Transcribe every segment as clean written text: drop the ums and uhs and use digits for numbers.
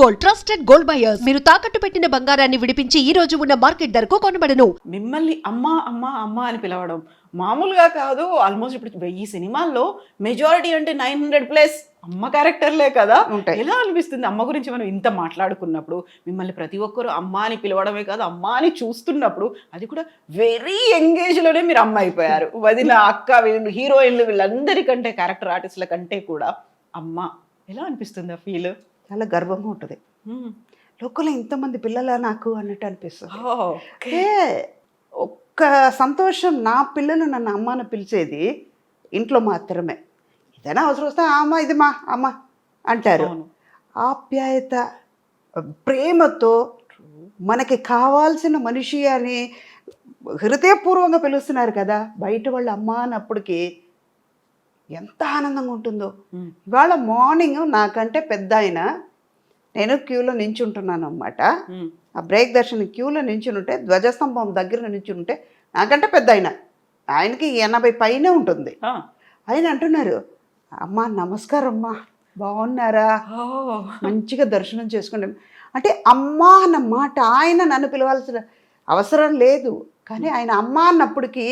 Gold, trusted gold buyers. మీరు తాకట్టు పెట్టిన బంగారాన్ని విడిపించి ఈ రోజు ఉన్న మార్కెట్ ధరకు కొనబడను. మిమ్మల్ని అమ్మ అమ్మ అమ్మ అని పిలవడం మామూలుగా కాదు. ఆల్మోస్ట్ ఇప్పుడు 1000 సినిమాల్లో మెజారిటీ అంటే 900+ అమ్మ క్యారెక్టర్లే కదా ఉంటాయి. ఎలా అనిపిస్తుంది అమ్మ గురించి మనం ఇంత మాట్లాడుకున్నప్పుడు? మిమ్మల్ని ప్రతి ఒక్కరు అమ్మ అని పిలవడమే కాదు, అమ్మ అని చూస్తున్నప్పుడు అది కూడా వెరీ లోనే మీరు అమ్మ అయిపోయారు. వదిన, అక్క, వీళ్ళు హీరోయిన్లు వీళ్ళందరికంటే క్యారెక్టర్ ఆర్టిస్టుల కంటే కూడా అమ్మ. ఎలా అనిపిస్తుంది ఆ ఫీల్? చాలా గర్వంగా ఉంటుంది. లోకంలో ఇంతమంది పిల్లలా నాకు అన్నట్టు అనిపిస్తుంది. ఏ ఒక్క సంతోషం, నా పిల్లలు నన్ను అమ్మ అని పిలిచేది ఇంట్లో మాత్రమే. ఏదైనా అవసరం వస్తే అమ్మ ఇది మా అమ్మ అంటారు. ఆప్యాయత, ప్రేమతో మనకి కావాల్సిన మనిషి అని హృదయపూర్వంగా పిలుస్తున్నారు కదా బయట వాళ్ళు అమ్మ అన్నప్పటికీ ఎంత ఆనందంగా ఉంటుందో. ఇవాళ మార్నింగ్ నాకంటే పెద్ద ఆయన, నేను క్యూలో నించుంటున్నాను అన్నమాట. ఆ బ్రేక్ దర్శనం క్యూలో నించుంటే, ధ్వజస్తంభం దగ్గర నించుంటే నాకంటే పెద్ద ఆయనకి 80 పైనే ఉంటుంది. ఆయన అంటున్నారు, అమ్మ నమస్కారం అమ్మా, బాగున్నారా, మంచిగా దర్శనం చేసుకోండి అంటే. అమ్మ అన్న మాట ఆయన నన్ను పిలవాల్సిన అవసరం లేదు, కానీ ఆయన అమ్మ అన్నప్పటికీ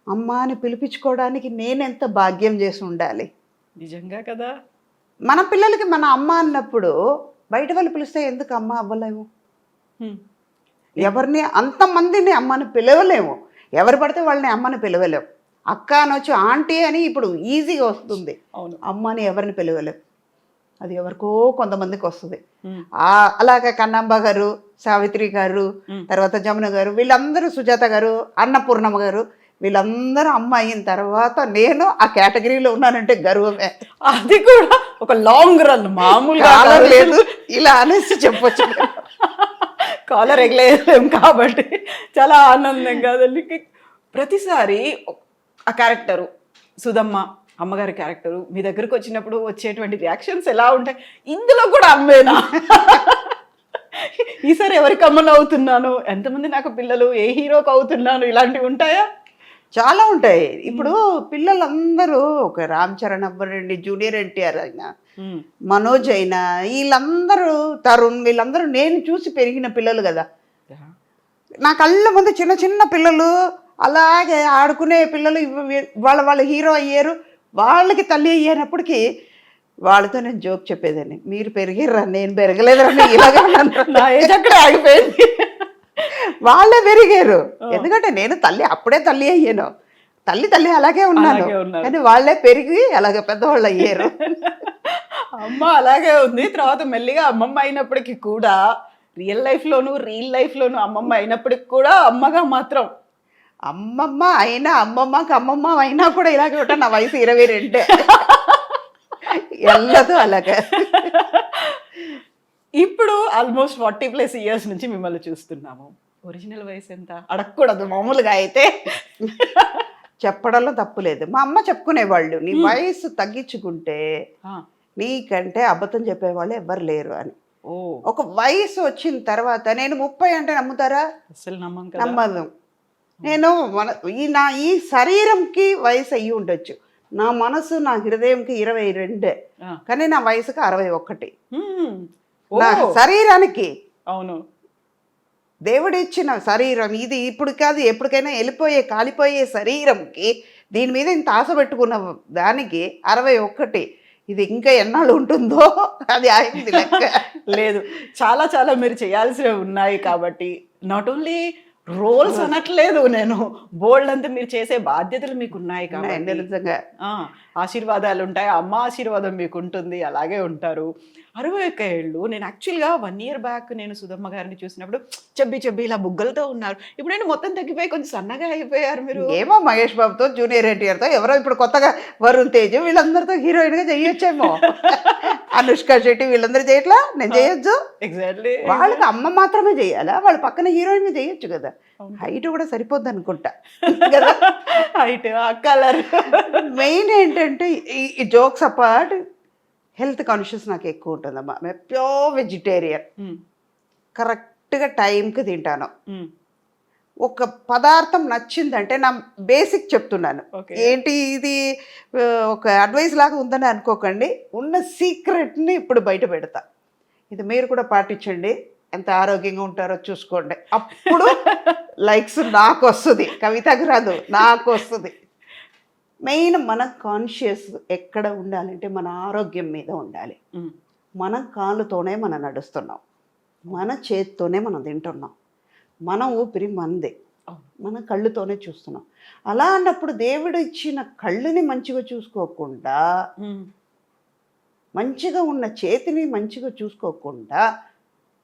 అమ్మ అని పిలిపించుకోవడానికి నేనెంత భాగ్యం చేసి ఉండాలి. నిజంగా కదా. మన పిల్లలకి మన అమ్మ అన్నప్పుడు బయట వాళ్ళు పిలిస్తే ఎందుకు అమ్మ అవ్వలేము? ఎవరిని అంతమందిని అమ్మని పిలవలేము. ఎవరు పడితే వాళ్ళని అమ్మని పిలవలేము. అక్క అనొచ్చు, ఆంటీ అని ఇప్పుడు ఈజీగా వస్తుంది. అవును, అమ్మని ఎవరిని పిలవలేము. అది ఎవరికో కొంతమందికి వస్తుంది. అలాగే కన్నాంబ గారు, సావిత్రి గారు, తర్వాత జమున గారు, వీళ్ళందరూ, సుజాత గారు, అన్నపూర్ణమ్మ గారు, వీళ్ళందరూ అమ్మ అయిన తర్వాత నేను ఆ కేటగిరీలో ఉన్నానంటే గర్వమే. అది కూడా ఒక లాంగ్ రన్, మామూలుగా లేదు ఇలా అనేసి చెప్పొచ్చు. కాలర్ ఎగలేం కాబట్టి చాలా ఆనందంగా. ప్రతిసారి ఆ క్యారెక్టరు సుధమ్మ, అమ్మగారి క్యారెక్టరు మీ దగ్గరకు వచ్చినప్పుడు వచ్చేటువంటి రియాక్షన్స్ ఎలా ఉంటాయి? ఇందులో కూడా అమ్మేనా? ఈసారి ఎవరికి అమ్మను అవుతున్నాను, ఎంతమంది నాకు పిల్లలు, ఏ హీరోకి అవుతున్నాను, ఇలాంటివి ఉంటాయా? చాలా ఉంటాయి. ఇప్పుడు పిల్లలందరూ ఒక రామ్ చరణ్ అవ్వరండి, జూనియర్ ఎన్టీఆర్ అయినా, మనోజ్ అయినా, వీళ్ళందరూ, తరుణ్, వీళ్ళందరూ నేను చూసి పెరిగిన పిల్లలు కదా. నా కళ్ళ ముందు చిన్న చిన్న పిల్లలు అలాగే ఆడుకునే పిల్లలు వాళ్ళ హీరో అయ్యారు, వాళ్ళకి తల్లి అయ్యేటప్పటికి వాళ్ళతో నేను జోక్ చెప్పేదాన్ని, మీరు పెరిగిర్రా నేను పెరగలేదురా, ఇలాగే నా ఏజ్ అక్కడే ఆగిపోయింది. వాళ్ళే పెరిగారు, ఎందుకంటే నేను అప్పుడే తల్లి అయ్యాను. తల్లి అలాగే ఉన్నాను, కానీ వాళ్ళే పెరిగి అలాగే పెద్దవాళ్ళు అయ్యారు. అమ్మ అలాగే ఉంది. తర్వాత మెల్లిగా అమ్మమ్మ అయినప్పటికీ కూడా రియల్ లైఫ్లోను అమ్మమ్మ అయినప్పటికి కూడా అమ్మగా మాత్రం అమ్మమ్మ అయినా, అమ్మమ్మకి అమ్మమ్మ అయినా కూడా ఇలాగే ఉంటా. నా వయసు 22 ఎల్లదు అలాగే. ఇప్పుడు ఆల్మోస్ట్ 40+ ఇయర్స్ నుంచి మిమ్మల్ని చూస్తున్నాము. ఒరిజినల్ వయసు ఎంత అడగకూడదు మామూలుగా అయితే. చెప్పడంలో తప్పు లేదు. మా అమ్మ చెప్పుకునేవాళ్ళు, నీ వయసు తగ్గించుకుంటే నీకంటే అబద్ధం చెప్పేవాళ్ళు ఎవ్వరు లేరు అని. ఒక వయసు వచ్చిన తర్వాత, నేను 30 అంటే నమ్ముతారా? అసలు నమ్మదు. నేను ఈ శరీరంకి వయసు అయ్యి ఉండొచ్చు, నా మనసు, నా హృదయంకి 22, కానీ నా వయసుకి 61. నా శరీరానికి, అవును, దేవుడిచ్చిన శరీరం ఇది. ఇప్పుడు కాదు, ఎప్పటికైనా కాలిపోయే శరీరంకి దీని మీద ఇంత ఆశ పెట్టుకున్న దానికి 61. ఇది ఇంకా ఎన్నాళ్ళు ఉంటుందో అది ఆగింది లెక్క. లేదు, చాలా చాలా మీరు చేయాల్సినవి ఉన్నాయి కాబట్టి. నాట్ ఓన్లీ రోల్స్ అనట్లేదు నేను, బోల్డ్ అంతా మీరు చేసే బాధ్యతలు మీకు ఉన్నాయి కాబట్టి నిజంగా ఆశీర్వాదాలు ఉంటాయి. అమ్మ ఆశీర్వాదం మీకు ఉంటుంది, అలాగే ఉంటారు. 61 ఏళ్ళు. నేను యాక్చువల్గా 1 year బ్యాక్ నేను సుధమ్మ గారిని చూసినప్పుడు చెబ్బి ఇలా బుగ్గలతో ఉన్నారు. ఇప్పుడు నేను మొత్తం తగ్గిపోయి కొంచెం సన్నగా అయిపోయారు మీరు. ఏమో మహేష్ బాబుతో, జూనియర్ ఎన్టీఆర్తో, ఎవరో ఇప్పుడు కొత్తగా వరుణ్ తేజ్, వీళ్ళందరితో హీరోయిన్గా చేయొచ్చేమో. అనుష్క శెట్టి వీళ్ళందరూ చేయట్లా, నేను చేయొచ్చు. ఎగ్జాక్ట్లీ. వాళ్ళకి అమ్మ మాత్రమే చేయాలా? వాళ్ళ పక్కన హీరోయిన్ చేయొచ్చు కదా. హైట్ కూడా సరిపోద్ది అనుకుంటా కదా. Height, colour. మెయిన్ ఏంటంటే ఈ జోక్స్ అపార్ట్, హెల్త్ కాన్షియస్ నాకు ఎక్కువ ఉంటుందమ్మా. ప్యూర్ వెజిటేరియన్, కరెక్ట్గా టైంకి తింటాను. ఒక పదార్థం నచ్చిందంటే, నా బేసిక్ చెప్తున్నాను, ఏంటి ఇది ఒక అడ్వైస్ లాగా ఉందని అనుకోకండి, ఉన్న సీక్రెట్ని ఇప్పుడు బయట పెడతా. ఇది మీరు కూడా పాటించండి, ఎంత ఆరోగ్యంగా ఉంటారో చూసుకోండి. అప్పుడు లైక్స్ నాకు వస్తుంది, కవితకు రాదు, నాకు వస్తుంది. మెయిన్ మన కాన్షియస్ ఎక్కడ ఉండాలంటే మన ఆరోగ్యం మీద ఉండాలి. మన కాళ్ళతోనే మనం నడుస్తున్నాం, మన చేతితోనే మనం తింటున్నాం, మన ఊపిరి మనదే, మన కళ్ళుతోనే చూస్తున్నాం. అలా అన్నప్పుడు దేవుడు ఇచ్చిన కళ్ళుని మంచిగా చూసుకోకుండా, మంచిగా ఉన్న చేతిని మంచిగా చూసుకోకుండా,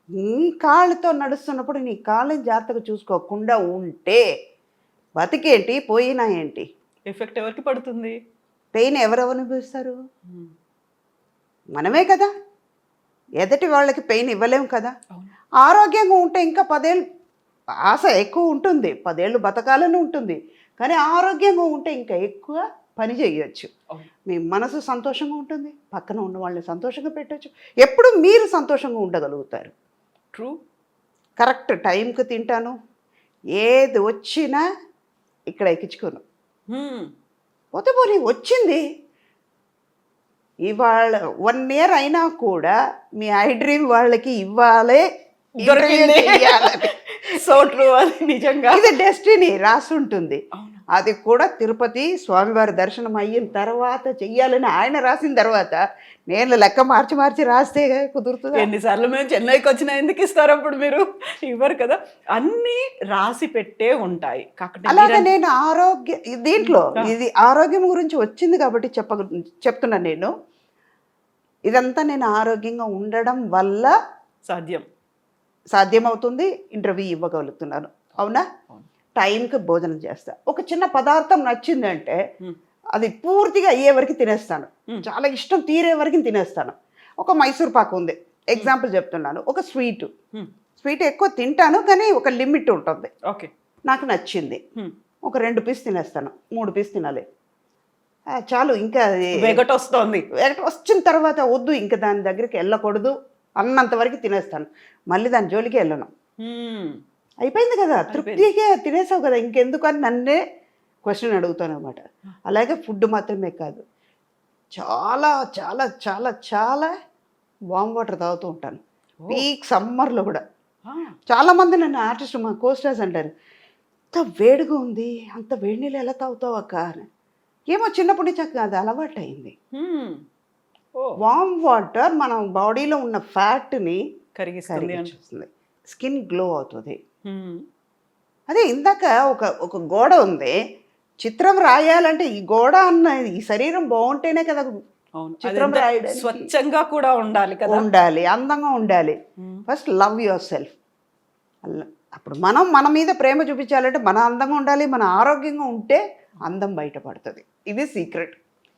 నీ కాళ్ళతో నడుస్తున్నప్పుడు నీ కాళ్ళని జాగ్రత్తగా చూసుకోకుండా ఉంటే బతికేంటి, పోయినా ఏంటి? ఎఫెక్ట్ ఎవరికి పడుతుంది? పెయిన్ ఎవరెవరు అనుభవిస్తారు? మనమే కదా. ఎదటి వాళ్ళకి పెయిన్ ఇవ్వలేము కదా. ఆరోగ్యంగా ఉంటే ఇంకా 10 ఏళ్ళు ఆశ ఎక్కువ ఉంటుంది, 10 ఏళ్ళు బతకాలని ఉంటుంది. కానీ ఆరోగ్యంగా ఉంటే ఇంకా ఎక్కువ పని చేయొచ్చు. మీ మనసు సంతోషంగా ఉంటుంది, పక్కన ఉన్న వాళ్ళని సంతోషంగా పెట్టచ్చు. ఎప్పుడు మీరు సంతోషంగా ఉండగలుగుతారు. ట్రూ. కరెక్ట్ టైంకి తింటాను, ఏది వచ్చినా ఇక్కడ ఎక్కించుకోను. పోతే పోనీ వచ్చింది. ఇవాళ 1 year అయినా కూడా మీ ఐ డ్రీమ్ వాళ్ళకి ఇవ్వాలి, దొరికింది. సో ట్రూ, అది నిజంగా ఇది డెస్టినీ రాసి ఉంటుంది. అది కూడా తిరుపతి స్వామివారి దర్శనం అయిన తర్వాత చెయ్యాలని ఆయన రాసిన తర్వాత నేను లెక్క మార్చి మార్చి రాస్తే కుదురుతుంది. ఎన్నిసార్లు మేము చెన్నైకి వచ్చినా ఎందుకు ఇస్తారు అప్పుడు? మీరు ఇవ్వరు కదా. అన్నీ రాసి పెట్టే ఉంటాయి. అలాగే నేను దీంట్లో ఇది ఆరోగ్యం గురించి వచ్చింది కాబట్టి చెప్తున్నా. నేను ఇదంతా నేను ఆరోగ్యంగా ఉండడం వల్ల సాధ్యమవుతుంది. ఇంటర్వ్యూ ఇవ్వగలుగుతున్నాను. అవునా? టైంకి భోజనం చేస్తా. ఒక చిన్న పదార్థం నచ్చిందంటే అది పూర్తిగా అయ్యే వరకు తినేస్తాను. చాలా ఇష్టం తీరే వరకు తినేస్తాను. ఒక మైసూర్ పాకు ఉంది, ఎగ్జాంపుల్ చెప్తున్నాను. ఒక స్వీట్ ఎక్కువ తింటాను, కానీ ఒక లిమిట్ ఉంటుంది. ఓకే, నాకు నచ్చింది, ఒక 2 పీస్ తినేస్తాను, 3 పీస్ తినాలి చాలు. ఇంకా వెగట్ వస్తుంది. వెగట్ వచ్చిన తర్వాత వద్దు, ఇంకా దాని దగ్గరికి వెళ్ళకూడదు అన్నంత వరకు తినేస్తాను. మళ్ళీ దాని జోలికి వెళ్ళను. అయిపోయింది కదా, తృప్తిగా తినేసావు కదా, ఇంకెందుకు అని నన్నే క్వశ్చన్ అడుగుతాను అనమాట. అలాగే ఫుడ్ మాత్రమే కాదు, చాలా చాలా చాలా చాలా వామ్ వాటర్ తాగుతూ ఉంటాను. పీక్ సమ్మర్లో కూడా చాలామంది నన్ను ఆర్టిస్ట్, మా కోస్టర్స్ అంటారు, అంత వేడిగా ఉంది, అంత వేడి నీళ్ళు ఎలా తాగుతావు అక్క అని. ఏమో చిన్నప్పటి నుంచి అది అలవాటు అయింది. వామ్ వాటర్ మన బాడీలో ఉన్న ఫ్యాట్ని కరిగిస్తుంది, స్కిన్ గ్లో అవుతుంది. అదే ఇందాక ఒక గోడ ఉంది, చిత్రం రాయాలంటే ఈ గోడ అన్న ఈ శరీరం బాగుంటేనే కదా చిత్రం రాయడానికి. స్వచ్ఛంగా కూడా ఉండాలి కదా, ఉండాలి, అందంగా ఉండాలి. First love your self. అప్పుడు మన మీద ప్రేమ చూపించాలంటే మన అందంగా ఉండాలి, మన ఆరోగ్యంగా ఉంటే అందం బయటపడుతుంది. ఇది సీక్రెట్.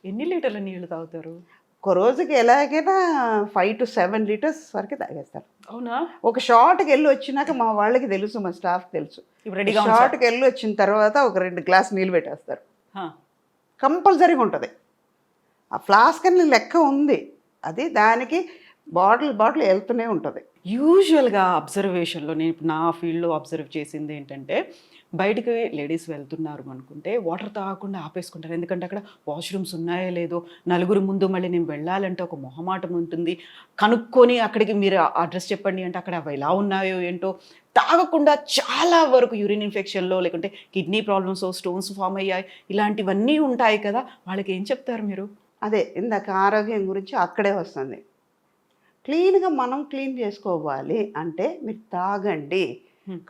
ఎన్ని లీటర్ల నీళ్లు తాగుతారు? ఒక రోజుకి ఎలాగైనా 5 to 7 లీటర్స్ వరకు తాగేస్తారు. అవునా? ఒక షార్ట్కి వెళ్ళి వచ్చినాక మా వాళ్ళకి తెలుసు, మా స్టాఫ్కి తెలుసు, షార్ట్కి వెళ్ళి వచ్చిన తర్వాత ఒక 2 గ్లాస్ నీళ్ళు పెట్టేస్తారు. కంపల్సరీగా ఉంటుంది. ఆ ఫ్లాస్క్ అని లెక్క ఉంది, అది దానికి బాటిల్ వెళ్తూనే ఉంటుంది. యూజువల్గా అబ్జర్వేషన్లో నేను ఇప్పుడు నా ఫీల్డ్లో అబ్జర్వ్ చేసింది ఏంటంటే, బయటికి లేడీస్ వెళ్తున్నారు అనుకుంటే వాటర్ తాగకుండా ఆపేసుకుంటారు. ఎందుకంటే అక్కడ వాష్రూమ్స్ ఉన్నాయో లేదో, నలుగురు ముందు మళ్ళీ నేను వెళ్ళాలంటే ఒక మొహమాటం ఉంటుంది. కనుక్కొని అక్కడికి మీరు అడ్రస్ చెప్పండి అంటే అక్కడ అవి ఎలా ఉన్నాయో ఏంటో తాగకుండా చాలా వరకు యూరిన్ ఇన్ఫెక్షన్లో, లేకుంటే కిడ్నీ ప్రాబ్లమ్స్, స్టోన్స్ ఫామ్ అయ్యాయి, ఇలాంటివన్నీ ఉంటాయి కదా. వాళ్ళకి ఏం చెప్తారు మీరు? అదే ఇందాక ఆరోగ్యం గురించి అక్కడే వస్తుంది. క్లీన్గా మనం క్లీన్ చేసుకోవాలి అంటే మీరు తాగండి.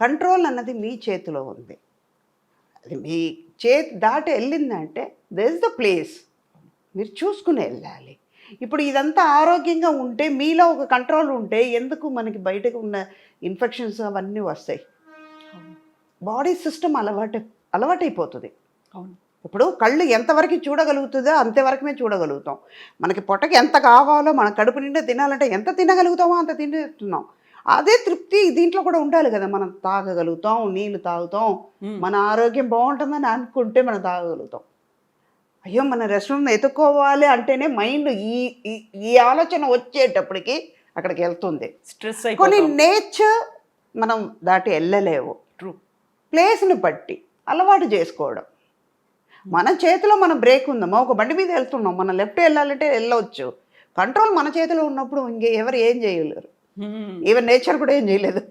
కంట్రోల్ అన్నది మీ చేతిలో ఉంది. అది మీ చేతి దాటి వెళ్ళిందంటే దట్ ఇస్ ద ప్లేస్, మీరు చూసుకుని వెళ్ళాలి. ఇప్పుడు ఇదంతా ఆరోగ్యంగా ఉంటే, మీలో ఒక కంట్రోల్ ఉంటే ఎందుకు మనకి బయటకు ఉన్న ఇన్ఫెక్షన్స్ అవన్నీ వస్తాయి. బాడీ సిస్టమ్ అలవాటైపోతుంది. అవును. ఇప్పుడు కళ్ళు ఎంతవరకు చూడగలుగుతుందో అంతవరకుమే చూడగలుగుతాం. మనకి పొట్టకి ఎంత కావాలో, మన కడుపు నిండా తినాలంటే ఎంత తినగలుగుతామో అంత తింటున్నాం. అదే తృప్తి దీంట్లో కూడా ఉండాలి కదా. మనం తాగగలుగుతాం, నీళ్ళు తాగుతాం, మన ఆరోగ్యం బాగుంటుందని అనుకుంటే మనం తాగగలుగుతాం. అయ్యో మన రెస్టారెంట్ ఎత్తుకోవాలి అంటేనే మైండ్ ఈ ఆలోచన వచ్చేటప్పటికి అక్కడికి వెళ్తుంది. స్ట్రెస్ కొన్ని నేచర్ మనం దాటి వెళ్ళలేవు. ట్రూ. ప్లేస్ని బట్టి అలవాటు చేసుకోవడం. మన చేతిలో మన బ్రేక్ ఉందమ్మా, ఒక బండి మీద వెళ్తున్నాం, మనం లెఫ్ట్ వెళ్ళాలంటే వెళ్ళవచ్చు. కంట్రోల్ మన చేతిలో ఉన్నప్పుడు ఎవరు ఏం చేయలేరు. ఈవెన్ నేచర్ కూడా ఏం చేయలేదు.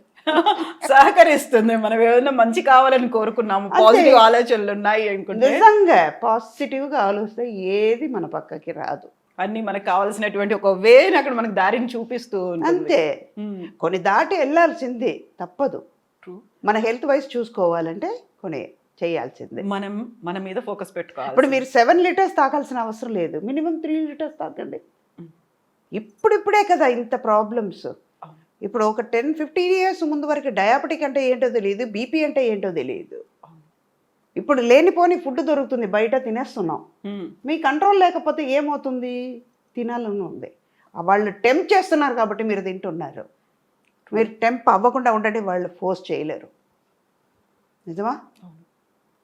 సహకరిస్తుంది. మనం ఏదైనా మంచి కావాలని కోరుకున్నాము, పాజిటివ్ ఆలోచనలు ఉన్నాయి అనుకుంటే నిజంగా పాజిటివ్గా ఆలోచిస్తే ఏది మన పక్కకి రాదు. అన్ని మనకు కావాల్సినటువంటి ఒక వేని అక్కడ మనకు దారిని చూపిస్తూ ఉంటుంది. అంతే, కొన్ని దాటి వెళ్ళాల్సిందే, తప్పదు. మన హెల్త్ వైజ్ చూసుకోవాలంటే కొన్ని చేయాల్సిందే. మనం మన మీద ఫోకస్ పెట్టుకోవాలి. ఇప్పుడు మీరు 7 లీటర్స్ తాగాల్సిన అవసరం లేదు, మినిమం 3 లీటర్స్ తాగండి. ఇప్పుడిప్పుడే కదా ఇంత ప్రాబ్లమ్స్. ఇప్పుడు ఒక 10-15 ఇయర్స్ ముందు వరకు డయాబెటిక్ అంటే ఏంటో తెలియదు, బీపీ అంటే ఏంటో తెలియదు. ఇప్పుడు లేనిపోని ఫుడ్ దొరుకుతుంది, బయట తినేస్తున్నాం. మీ కంట్రోల్ లేకపోతే ఏమవుతుంది? తినాలని ఉంది, వాళ్ళు టెంప్ చేస్తున్నారు కాబట్టి మీరు తింటున్నారు. మీరు టెంప్ అవ్వకుండా ఉండండి, వాళ్ళు ఫోర్స్ చేయలేరు. నిజమా?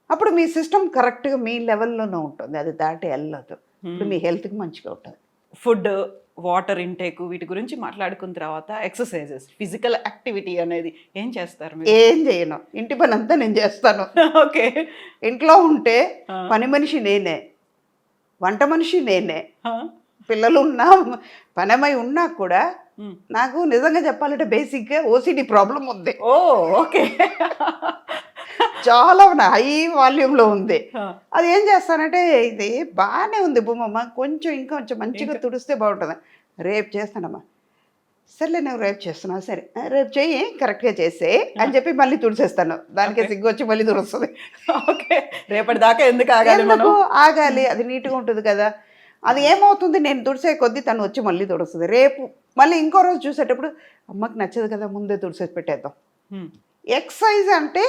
అప్పుడు మీ సిస్టమ్ కరెక్ట్గా మీ లెవెల్లోనే ఉంటుంది, అది దాటి వెళ్ళదు. ఇప్పుడు మీ హెల్త్కి మంచిగా ఉంటుంది. ఫుడ్, వాటర్ ఇంటేక్ వీటి గురించి మాట్లాడుకున్న తర్వాత ఎక్సర్సైజెస్, ఫిజికల్ యాక్టివిటీ అనేది ఏం చేస్తారు మీరు? ఏం చేయను, ఇంటి పని అంతా నేను చేస్తాను. ఓకే. ఇంట్లో ఉంటే పని మనిషి నేనే, వంట మనిషి నేనే, పిల్లలు ఉన్నా పనమై ఉన్నా కూడా నాకు నిజంగా చెప్పాలంటే బేసిక్గా ఓసిడి ప్రాబ్లం ఉంది. ఓ ఓకే. చాలా హై వాల్యూమ్లో ఉంది. అది ఏం చేస్తానంటే, ఇది బాగానే ఉంది భూమమ్మ, ఇంకొంచెం మంచిగా తుడిస్తే బాగుంటుంది, రేపు చేస్తానమ్మా. సర్లే నువ్వు రేపు చేస్తున్నావు, సరే రేపు చెయ్యి, కరెక్ట్గా చేసే అని చెప్పి మళ్ళీ తుడిసేస్తాను. దానికే సిగ్గు వచ్చి మళ్ళీ తుడుస్తుంది. ఓకే, రేపటి దాకా ఎందుకు ఆగాలి? ఆగాలి, అది నీట్గా ఉంటుంది కదా. అది ఏమవుతుంది, నేను తుడిసే కొద్దీ తను వచ్చి మళ్ళీ తుడుస్తుంది. రేపు మళ్ళీ ఇంకో రోజు చూసేటప్పుడు అమ్మకి నచ్చదు కదా, ముందే తుడిసేసి పెట్టేద్దాం. ఎక్సర్సైజ్ అంటే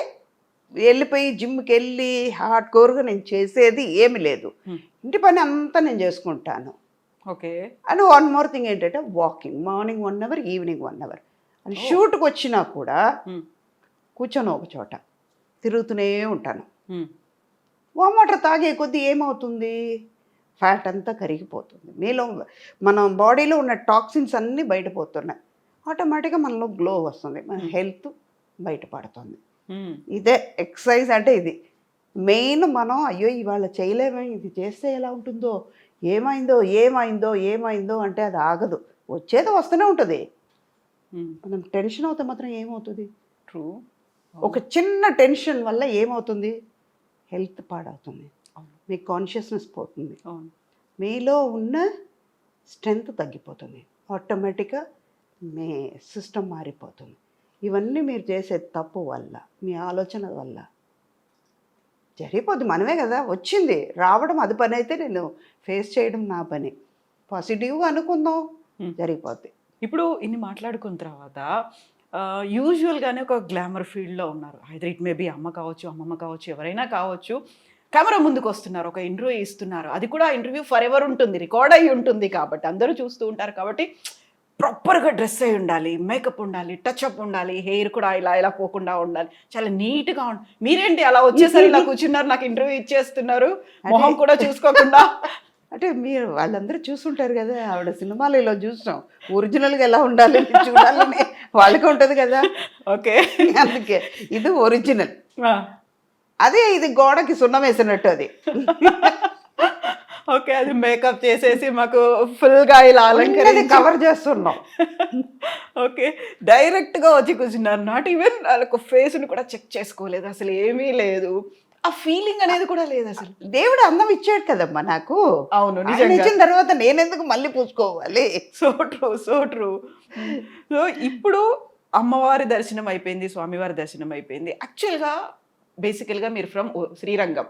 వెళ్ళిపోయి జిమ్కి వెళ్ళి హార్డ్ కోర్గా నేను చేసేది ఏమి లేదు, ఇంటి పని అంతా నేను చేసుకుంటాను. Okay. And one more thing ఏంటంటే walking, morning 1 hour, evening 1 hour. అని షూట్కి వచ్చినా కూడా కూర్చొని ఒక చోట తిరుగుతూనే ఉంటాను. వామ్ వాటర్ తాగే కొద్దీ ఏమవుతుంది, ఫ్యాట్ అంతా కరిగిపోతుంది, మీలో మన బాడీలో ఉన్న టాక్సిన్స్ అన్నీ బయటపోతున్నాయి. ఆటోమేటిక్గా మనలో గ్లో వస్తుంది, మన హెల్త్ బయటపడుతుంది. ఇదే ఎక్సర్సైజ్ అంటే ఇది మెయిన్. మనం అయ్యో ఇవాళ చేయలేమే, ఇది చేస్తే ఎలా ఉంటుందో, ఏమైందో అంటే అది ఆగదు, వచ్చేది వస్తూనే ఉంటుంది. మనం టెన్షన్ అవుతే మాత్రం ఏమవుతుంది? ట్రూ. ఒక చిన్న టెన్షన్ వల్ల ఏమవుతుంది, హెల్త్ పాడవుతుంది, మీ కాన్షియస్నెస్ పోతుంది, మీలో ఉన్న స్ట్రెంగ్త్ తగ్గిపోతుంది, ఆటోమేటిక్గా మీ సిస్టమ్ మారిపోతుంది. ఇవన్నీ మీరు చేసే తప్పు వల్ల, మీ ఆలోచన వల్ల జరిగిపోద్ది. మనమే కదా వచ్చింది, రావడం అది పని అయితే నేను ఫేస్ చేయడం నా పని. పాజిటివ్గా అనుకుందాం, జరిగిపోద్ది. ఇప్పుడు ఇన్ని మాట్లాడుకున్న తర్వాత యూజువల్గానే ఒక గ్లామర్ ఫీల్డ్లో ఉన్నారు, ఐదర్ ఇట్ మే బి అమ్మ కావచ్చు, అమ్మమ్మ కావచ్చు, ఎవరైనా కావచ్చు. కెమెరా ముందుకు వస్తున్నారు, ఒక ఇంటర్వ్యూ ఇస్తున్నారు, అది కూడా ఇంటర్వ్యూ ఫర్ ఎవర్ ఉంటుంది, రికార్డ్ అయ్యి ఉంటుంది కాబట్టి అందరూ చూస్తూ ఉంటారు. కాబట్టి ప్రాపర్గా డ్రెస్ అయి ఉండాలి, మేకప్ ఉండాలి, టచ్అప్ ఉండాలి, హెయిర్ కూడా ఇలా పోకుండా ఉండాలి, చాలా నీట్గా ఉండాలి. మీరేంటి అలా వచ్చేసరి ఇలా కూర్చున్నారు, నాకు ఇంటర్వ్యూ ఇచ్చేస్తున్నారు, మొహం కూడా చూసుకోకుండా? అంటే మీరు వాళ్ళందరూ చూసుంటారు కదా, ఆవిడ సినిమాలో ఇలా చూసాం, ఒరిజినల్గా ఎలా ఉండాలి చూడాలని వాళ్ళకి ఉంటుంది కదా. ఓకే, అందుకే ఇది ఒరిజినల్. అదే ఇది గోడకి సున్నం వేసినట్టు అది. ఓకే, అది మేకప్ చేసేసి మాకు ఫుల్గా ఇలా అలంకరించి కవర్ చేస్తున్నాం. ఓకే, డైరెక్ట్గా వచ్చి కూర్చున్నారు, నాట్ ఈవెన్ వాళ్ళకు ఫేస్ని కూడా చెక్ చేసుకోలేదు, అసలు ఏమీ లేదు, ఆ ఫీలింగ్ అనేది కూడా లేదు అసలు. దేవుడు అందం ఇచ్చాడు కదమ్మా నాకు. అవును, ఇచ్చిన తర్వాత నేనెందుకు మళ్ళీ పూసుకోవాలి? So true, so true. So ఇప్పుడు అమ్మవారి దర్శనం అయిపోయింది, స్వామివారి దర్శనం అయిపోయింది. యాక్చువల్గా బేసికల్గా మీరు ఫ్రమ్ శ్రీరంగం,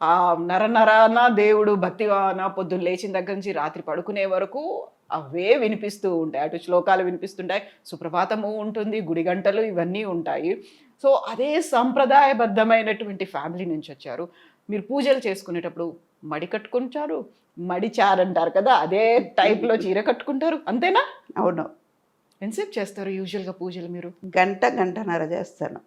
ఆ నరనరాన దేవుడు భక్తివాన పొద్దున్న లేచిన దగ్గర నుంచి రాత్రి పడుకునే వరకు అవే వినిపిస్తూ ఉంటాయి, అటు శ్లోకాలు వినిపిస్తుంటాయి, సుప్రభాతము ఉంటుంది, గుడి గంటలు ఇవన్నీ ఉంటాయి. సో అదే సంప్రదాయబద్ధమైనటువంటి ఫ్యామిలీ నుంచి వచ్చారు. మీరు పూజలు చేసుకునేటప్పుడు మడి కట్టుకుంటారు, మడి చారంటారు కదా, అదే టైప్లో చీర కట్టుకుంటారు, అంతేనా? అవును. ఎంతసేపు చేస్తారు యూజువల్గా పూజలు మీరు? గంటన్నర చేస్తాను.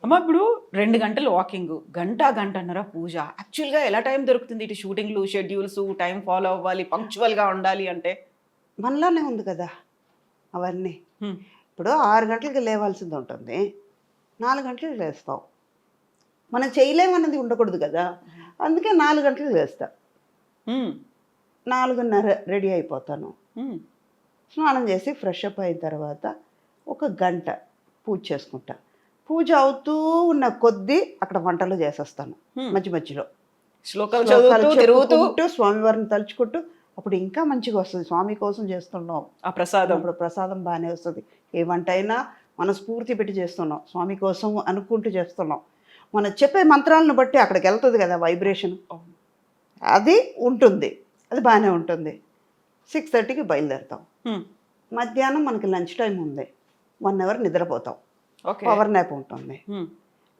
అమ్మ ఇప్పుడు 2 గంటలు వాకింగ్, గంటన్నర పూజ. యాక్చువల్గా ఎలా టైం దొరుకుతుంది? ఇటు షూటింగ్లు, షెడ్యూల్స్, టైం ఫాలో అవ్వాలి, పంక్చువల్గా ఉండాలి అంటే మనలోనే ఉంది కదా అవన్నీ. ఇప్పుడు 6 గంటలకి లేవాల్సింది ఉంటుంది, 4 గంటలకు లేస్తాం. మనం చేయలేమన్నది ఉండకూడదు కదా, అందుకే 4 గంటలకు లేస్తా. 4:30 రెడీ అయిపోతాను, స్నానం చేసి ఫ్రెష్ అప్ అయిన తర్వాత ఒక గంట పూజ చేసుకుంటా. పూజ అవుతూ ఉన్న కొద్దీ అక్కడ వంటలు చేసేస్తాను మధ్య మధ్యలో. శ్లోకాలు శ్లోకాలు చదువుతూ తిరుగుతూ చెప్పుకుంటూ స్వామివారిని తలుచుకుంటూ అప్పుడు ఇంకా మంచిగా వస్తుంది. స్వామి కోసం చేస్తున్నాం ఆ ప్రసాదం. అప్పుడు ప్రసాదం బాగానే వస్తుంది. ఏ వంట అయినా మనస్ఫూర్తి పెట్టి చేస్తున్నాం, స్వామి కోసం అనుకుంటూ చేస్తున్నాం. మనం చెప్పే మంత్రాలను బట్టి అక్కడికి వెళ్తుంది కదా వైబ్రేషన్, అది ఉంటుంది, అది బాగానే ఉంటుంది. 6:30కి బయలుదేరుతాం. మధ్యాహ్నం మనకి లంచ్ టైం ఉంది, 1 అవర్ నిద్రపోతాం, ఓకే. పవర్ నాప్ ఉంటుంది.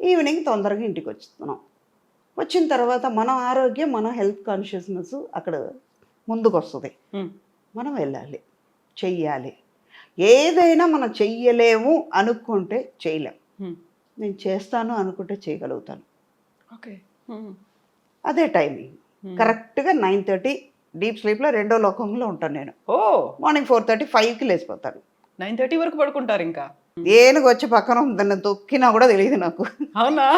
ఈవినింగ్ తొందరగా ఇంటికి వచ్చేస్తున్నాం. వచ్చిన తర్వాత మన ఆరోగ్యం, మన హెల్త్ కాన్షియస్నెస్ అక్కడ ముందుకు వస్తుంది. మనం వెళ్ళాలి, చెయ్యాలి. ఏదైనా మనం చెయ్యలేము అనుకుంటే చేయలేం. నేను చేస్తాను అనుకుంటే చేయగలుగుతాను. ఓకే. అదే టైమింగ్ కరెక్ట్గా 9:30 డీప్ స్లీప్లో రెండో లోకంలో ఉంటాను నేను. ఓ, మార్నింగ్ 4:30, 5కి లేచిపోతాను. 9:30 వరకు పడుకుంటారు ఇంకా? ఏనుగు వచ్చి పక్కన దాన్ని తొక్కినా కూడా తెలియదు నాకు. అవునా?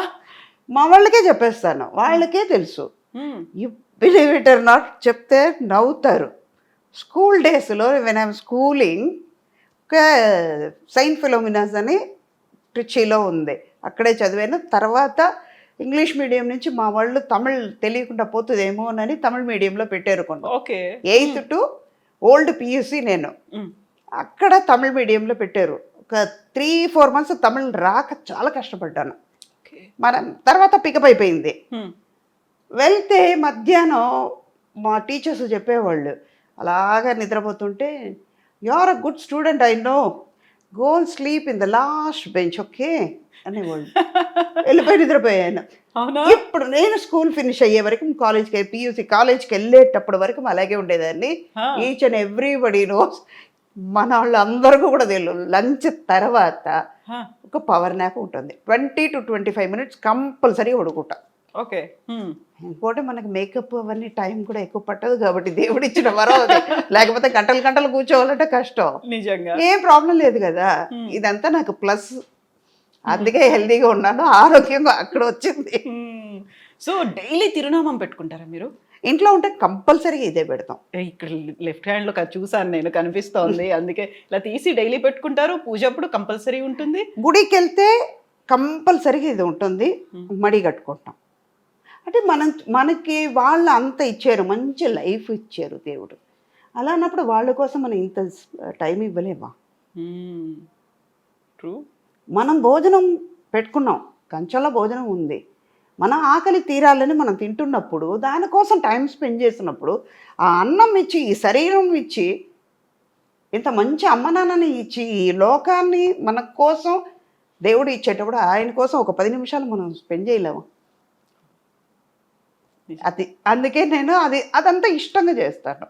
మా వాళ్ళకే చెప్పేస్తాను, వాళ్ళకే తెలుసు. You believe it or not, చెప్తే నవ్వుతారు. స్కూల్ డేస్లో వెన్ ఐఎమ్ స్కూలింగ్, ఒక సెయింట్ ఫిలోమినాస్ అని ట్రిచీలో ఉంది, అక్కడే చదివాను. తర్వాత ఇంగ్లీష్ మీడియం నుంచి మా వాళ్ళు తమిళ్ తెలియకుండా పోతుందేమో అని తమిళ్ మీడియంలో పెట్టారు కొన్ని. Okay. 8th to old PUC నేను అక్కడ తమిళ్ మీడియంలో పెట్టారు. ఒక 3-4 months తమిళ్ రాక చాలా కష్టపడ్డాను. మనం తర్వాత పికప్ అయిపోయింది. వెళ్తే మధ్యాహ్నం మా టీచర్స్ చెప్పేవాళ్ళు, అలాగా నిద్రపోతుంటే, you are a good student, I know, go and sleep in the last bench, okay అనేవాళ్ళు. వెళ్ళిపోయి నిద్రపోయాను. అవునా? ఇప్పుడు నేను స్కూల్ ఫినిష్ అయ్యే వరకు, కాలేజ్కి పియూసీ కాలేజ్కి వెళ్ళేటప్పటి వరకు అలాగే ఉండేదాన్ని. ఈచ్ అండ్ ఎవ్రీబడి నోస్, మన వాళ్ళు అందరికీ కూడా తెలియదు. లంచ్ తర్వాత ఒక పవర్ నాప్ ఉంటుంది, 20 to 25 minutes కంపల్సరీ పడుకుంటా. ఓకే. ఇంకోటి మనకి మేకప్ అవన్నీ టైం కూడా ఎక్కువ పట్టదు కాబట్టి దేవుడు ఇచ్చిన వరం అది. లేకపోతే గంటలు గంటలు కూర్చోవాలంటే కష్టం. నిజంగా ఏం ప్రాబ్లం లేదు కదా. ఇదంతా నాకు ప్లస్, అందుకే హెల్తీగా ఉన్నాను, ఆరోగ్యంగా అక్కడ వచ్చింది. సో డైలీ తిరునామం పెట్టుకుంటారా మీరు? ఇంట్లో ఉంటే కంపల్సరీగా ఇదే పెడతాం. ఇక్కడ లెఫ్ట్ హ్యాండ్ లో చూసాను నేను, కనిపిస్తోంది, అందుకే ఇలా తీసి డైలీ పెట్టుకుంటారు. పూజ అప్పుడు కంపల్సరీ ఉంటుంది. గుడికి వెళ్తే కంపల్సరీగా ఇది ఉంటుంది, మడి కట్టుకుంటాం. అంటే మనకి వాళ్ళు అంత ఇచ్చారు, మంచి లైఫ్ ఇచ్చారు దేవుడు. అలా అన్నప్పుడు వాళ్ళ కోసం మనం ఇంత టైం ఇవ్వలేమా? ట్రూ. మనం భోజనం పెట్టుకున్నాం, కంచంలో భోజనం ఉంది, మన ఆకలి తీరాలని మనం తింటున్నప్పుడు, దానికోసం టైం స్పెండ్ చేసినప్పుడు, ఆ అన్నం ఇచ్చి, ఈ శరీరం ఇచ్చి, ఇంత మంచి అమ్మ నాన్నని ఇచ్చి, ఈ లోకాన్ని మన కోసం దేవుడు ఇచ్చేటప్పుడు ఆయన కోసం ఒక 10 నిమిషాలు మనం స్పెండ్ చేయలేము. అది అందుకే నేను అదంతా ఇష్టంగా చేస్తాను.